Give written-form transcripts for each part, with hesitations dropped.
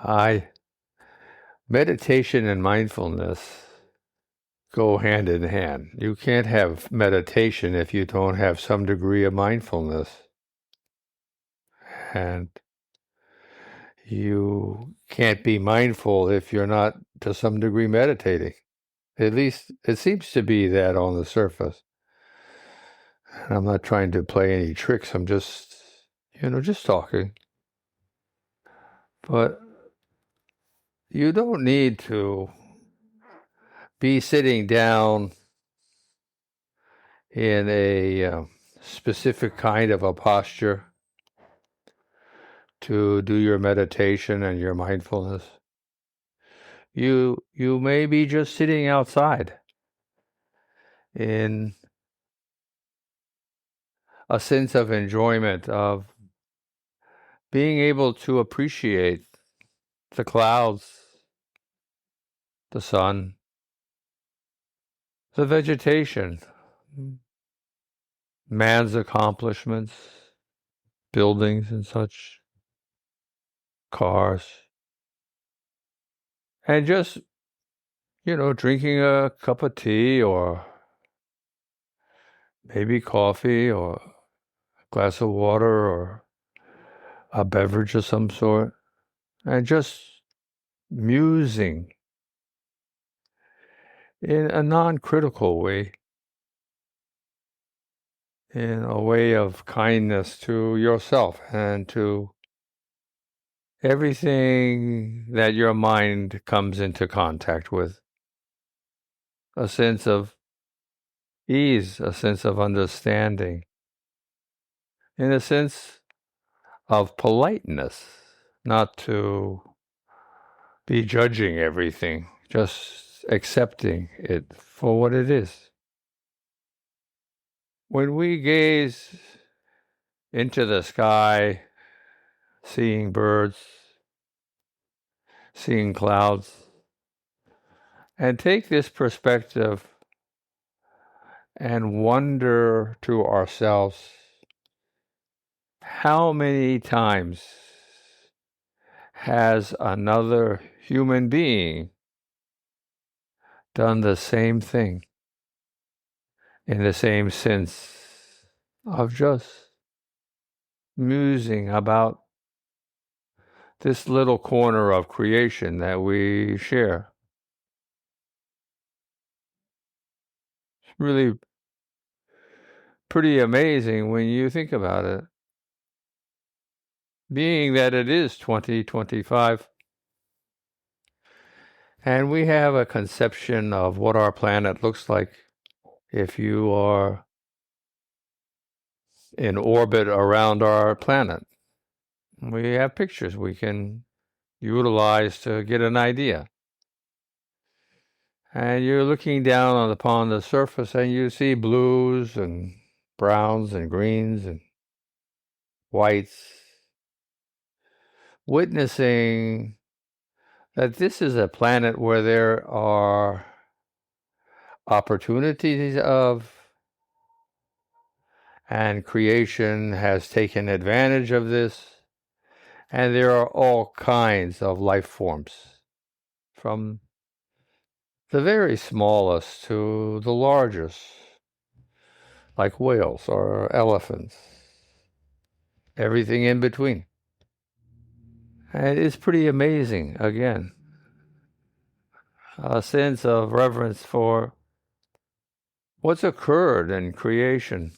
Hi. Meditation and mindfulness go hand in hand. You can't have meditation if you don't have some degree of mindfulness. And you can't be mindful if you're not, to some degree, meditating. At least it seems to be that on the surface. And I'm not trying to play any tricks. I'm just talking. But you don't need to be sitting down in a specific kind of a posture to do your meditation and your mindfulness. You may be just sitting outside in a sense of enjoyment, of being able to appreciate the clouds, the sun, the vegetation, man's accomplishments, buildings and such, cars, and just, drinking a cup of tea or maybe coffee or a glass of water or a beverage of some sort, and just musing in a non-critical way, in a way of kindness to yourself and to everything that your mind comes into contact with. A sense of ease, a sense of understanding, in a sense of politeness, not to be judging everything, just accepting it for what it is. When we gaze into the sky, seeing birds, seeing clouds, and take this perspective and wonder to ourselves, how many times has another human being done the same thing in the same sense of just musing about this little corner of creation that we share? It's really pretty amazing when you think about it. Being that it is 2025, and we have a conception of what our planet looks like if you are in orbit around our planet. We have pictures we can utilize to get an idea. And you're looking down upon the surface and you see blues and browns and greens and whites, witnessing that this is a planet where there are opportunities of, and creation has taken advantage of this, and there are all kinds of life forms, from the very smallest to the largest, like whales or elephants, everything in between. And it's pretty amazing, again, a sense of reverence for what's occurred in creation,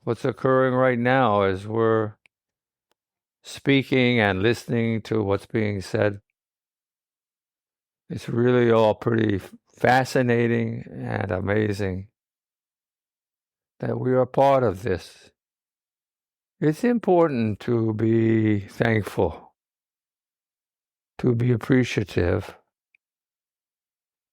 what's occurring right now as we're speaking and listening to what's being said. It's really all pretty fascinating and amazing that we are part of this. It's important to be thankful, to be appreciative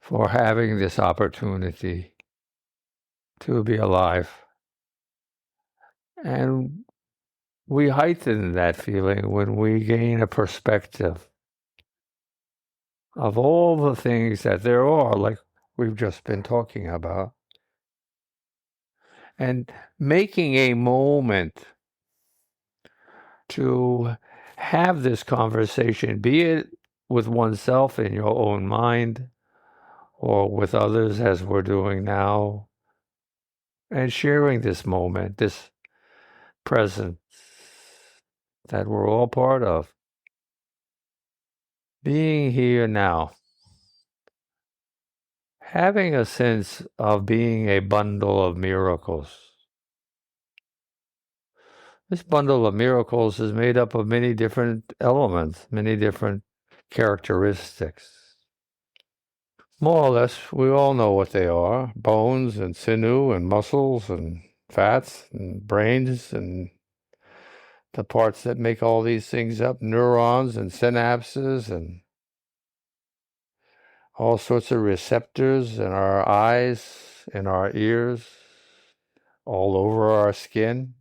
for having this opportunity to be alive. And we heighten that feeling when we gain a perspective of all the things that there are, like we've just been talking about. And making a moment to have this conversation, be it with oneself in your own mind or with others as we're doing now, and sharing this moment, this presence that we're all part of. Being here now, having a sense of being a bundle of miracles. This bundle of miracles is made up of many different elements, many different characteristics. More or less, we all know what they are: bones and sinew and muscles and fats and brains and the parts that make all these things up, neurons and synapses and all sorts of receptors in our eyes, in our ears, all over our skin.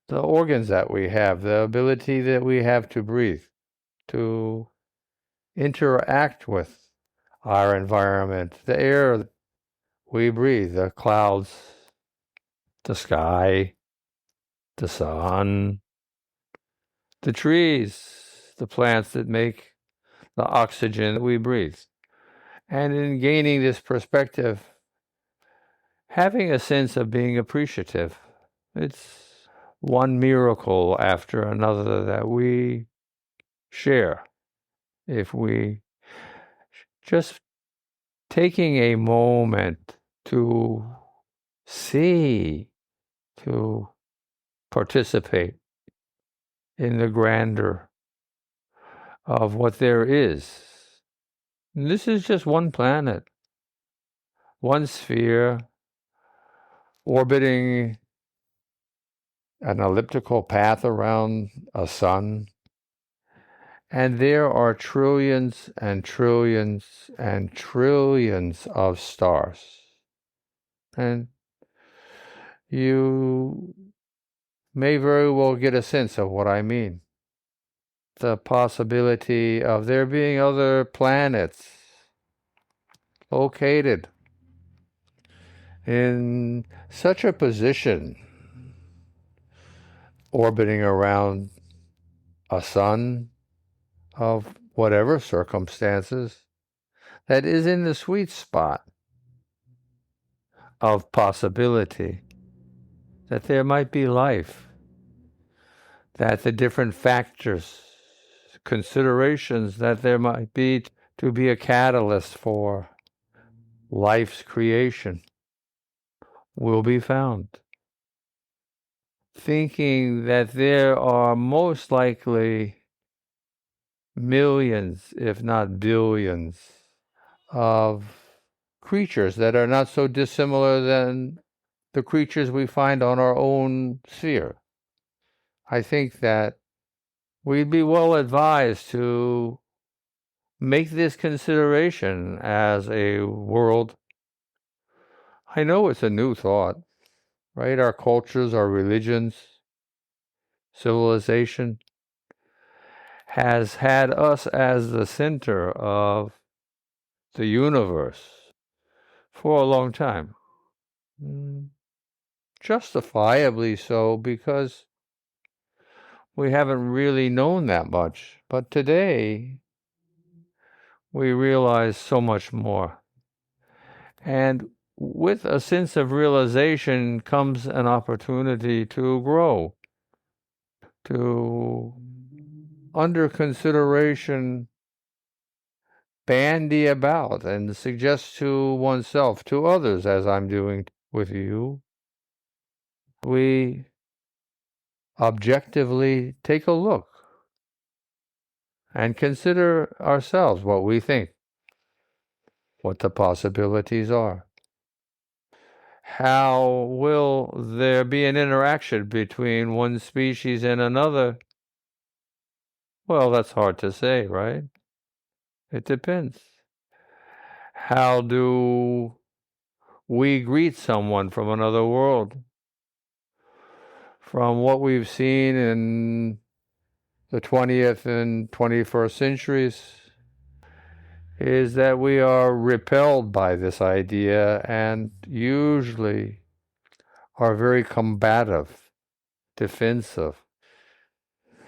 The organs that we have, the ability that we have to breathe, to interact with our environment, the air we breathe, the clouds, the sky, the sun, the trees, the plants that make the oxygen that we breathe. And in gaining this perspective, having a sense of being appreciative. It's one miracle after another that we share. If we just taking a moment to see, to participate in the grandeur of what there is. And this is just one planet, one sphere, orbiting an elliptical path around a sun. And there are trillions and trillions and trillions of stars. And you may very well get a sense of what I mean. The possibility of there being other planets located in such a position, orbiting around a sun of whatever circumstances, that is in the sweet spot of possibility, that there might be life, that the different factors, considerations that there might be to be a catalyst for life's creation will be found. Thinking that there are most likely millions, if not billions, of creatures that are not so dissimilar than the creatures we find on our own sphere. I think that we'd be well advised to make this consideration as a world. I know it's a new thought, right? Our cultures, our religions, civilization has had us as the center of the universe for a long time. Justifiably so, because we haven't really known that much. But today, we realize so much more. And with a sense of realization comes an opportunity to grow, to, under consideration, bandy about and suggest to oneself, to others, as I'm doing with you. We objectively take a look and consider ourselves, what we think, what the possibilities are. How will there be an interaction between one species and another? Well, that's hard to say, right? It depends. How do we greet someone from another world? From what we've seen in the 20th and 21st centuries, is that we are repelled by this idea and usually are very combative, defensive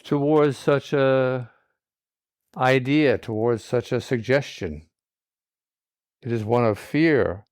towards such a idea towards such a suggestion. It is one of fear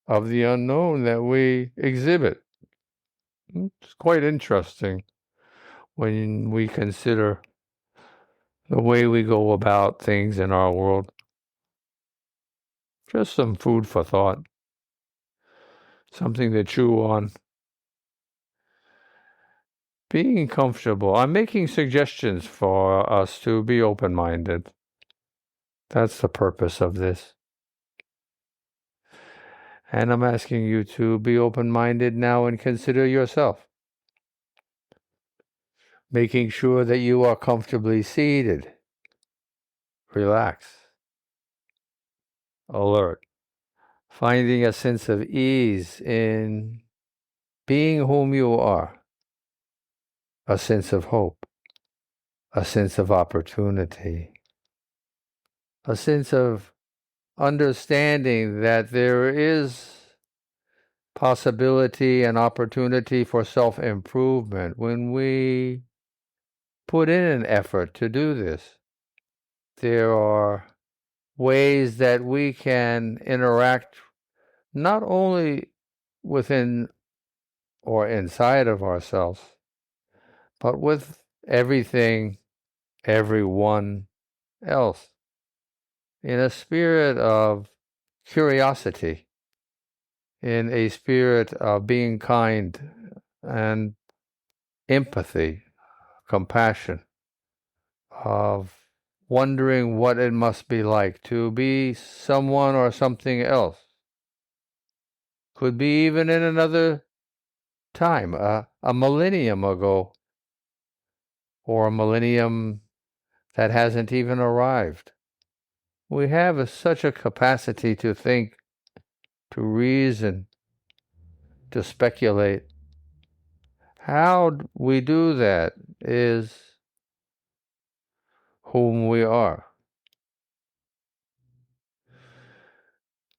of the unknown that we exhibit. It's quite interesting when we consider the way we go about things in our world. Just some food for thought, something to chew on. Being comfortable. I'm making suggestions for us to be open-minded. That's the purpose of this. And I'm asking you to be open-minded now and consider yourself. Making sure that you are comfortably seated, relaxed, alert, finding a sense of ease in being whom you are, a sense of hope, a sense of opportunity, a sense of understanding that there is possibility and opportunity for self-improvement when we put in an effort to do this. There are ways that we can interact not only within or inside of ourselves, but with everything, everyone else, in a spirit of curiosity, in a spirit of being kind and empathy, compassion, of wondering what it must be like to be someone or something else. Could be even in another time, a millennium ago, or a millennium that hasn't even arrived. We have such a capacity to think, to reason, to speculate. How we do that is whom we are.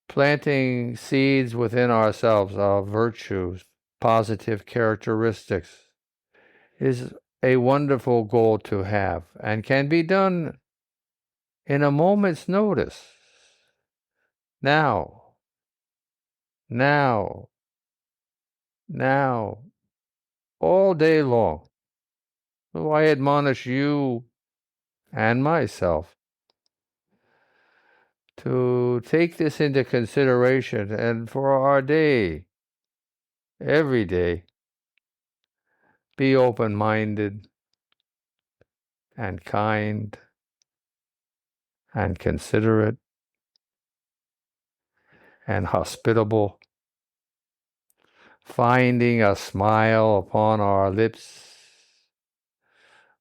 Planting seeds within ourselves of virtues, positive characteristics, is a wonderful goal to have and can be done in a moment's notice. Now, all day long. So I admonish you and myself to take this into consideration and for our day, every day, be open-minded and kind and considerate and hospitable, finding a smile upon our lips,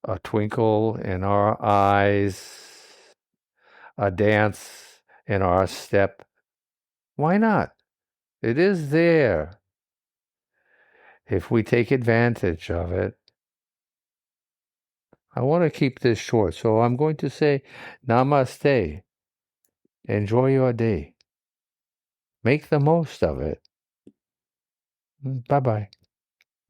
a twinkle in our eyes, a dance in our step. Why not? It is there if we take advantage of it. I want to keep this short, so I'm going to say namaste. Enjoy your day. Make the most of it. Bye-bye.